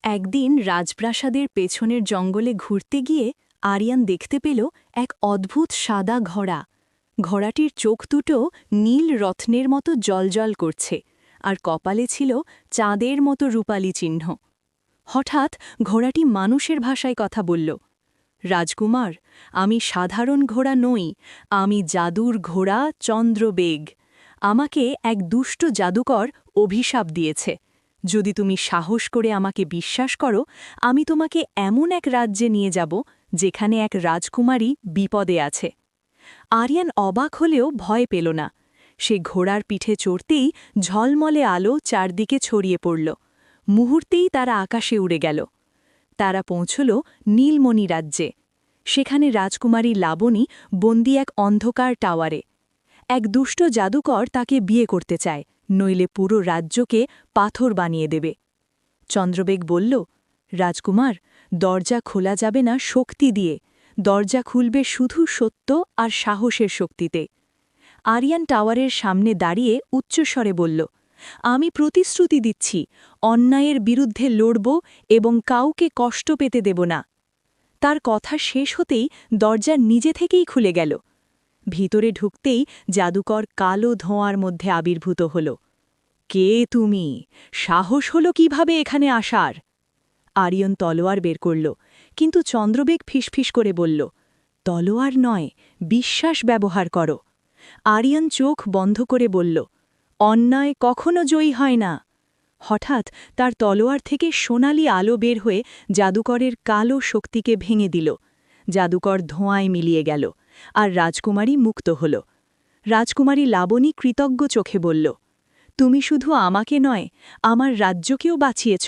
একদিন রাজপ্রাসাদের পেছনের জঙ্গলে ঘুরতে গিয়ে আরিয়ান দেখতে পেল এক অদ্ভুত সাদা ঘোড়া। ঘোড়াটির চোখ দুটো নীল রত্নের মতো জ্বলজ্বল করছে, আর কপালে ছিল চাঁদের মতো রূপালি চিহ্ন। হঠাৎ ঘোড়াটি মানুষের ভাষায় কথা বলল, রাজকুমার, আমি সাধারণ ঘোড়া নই, আমি জাদুর ঘোড়া চন্দ্রবেগ। আমাকে এক দুষ্ট জাদুকর অভিশাপ দিয়েছে। যদি তুমি সাহস করে আমাকে বিশ্বাস করো, আমি তোমাকে এমন এক রাজ্যে নিয়ে যাব যেখানে এক রাজকুমারী বিপদে আছে। আরিয়ান অবাক হলেও ভয় পেল না। সে ঘোড়ার পিঠে চড়তেই ঝলমলে আলো চারদিকে ছড়িয়ে পড়ল। মুহূর্তেই তারা আকাশে উড়ে গেল। তারা পৌঁছল নীলমণি রাজ্যে। সেখানে রাজকুমারী লাবণী বন্দি এক অন্ধকার টাওয়ারে। এক দুষ্ট জাদুকর তাকে বিয়ে করতে চায়, নইলে পুরো রাজ্যকে পাথর বানিয়ে দেবে। চন্দ্রবেগ বলল, রাজকুমার, দরজা খোলা যাবে না শক্তি দিয়ে, দরজা খুলবে শুধু সত্য আর সাহসের শক্তিতে। আরিয়ান টাওয়ারের সামনে দাঁড়িয়ে উচ্চস্বরে বলল, আমি প্রতিশ্রুতি দিচ্ছি, অন্যায়ের বিরুদ্ধে লড়ব এবং কাউকে কষ্ট পেতে দেব না। তার কথা শেষ হতেই দরজা নিজে থেকেই খুলে গেল। ভিতরে ঢুকতেই জাদুকর কালো ধোঁয়ার মধ্যে আবির্ভূত হল। কে তুমি? সাহস হলো কিভাবে এখানে আসার? আরিয়ন তলোয়ার বের করল, কিন্তু চন্দ্রবেগ ফিসফিস করে বলল, তলোয়ার নয়, বিশ্বাস ব্যবহার করো। আরিয়ন চোখ বন্ধ করে বলল, অন্যায় কখনো জয়ী হয় না। হঠাৎ তার তলোয়ার থেকে সোনালি আলো বের হয়ে জাদুকরের কালো শক্তিকে ভেঙে দিল। জাদুকর ধোঁয়ায় মিলিয়ে গেল, আর রাজকুমারী মুক্ত হল। রাজকুমারী লাবণী কৃতজ্ঞ চোখে বলল, তুমি শুধু আমাকে নয়, আমার রাজ্যকেও বাঁচিয়েছ।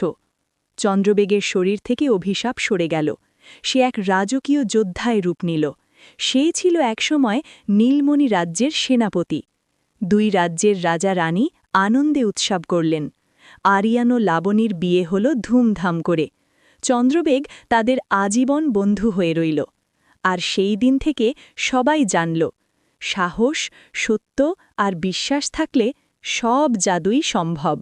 চন্দ্রবেগের শরীর থেকে অভিশাপ সরে গেল। সে এক রাজকীয় যোদ্ধায় রূপ নিল। সে ছিল একসময় নীলমণি রাজ্যের সেনাপতি। দুই রাজ্যের রাজা রানী আনন্দে উৎসব করলেন। আরিয়ান ও লাবণীর বিয়ে হল ধুমধাম করে। চন্দ্রবেগ তাদের আজীবন বন্ধু হয়ে রইল। আর সেই দিন থেকে সবাই জানল, সাহস, সত্য আর বিশ্বাস থাকলে সব জাদুই সম্ভব।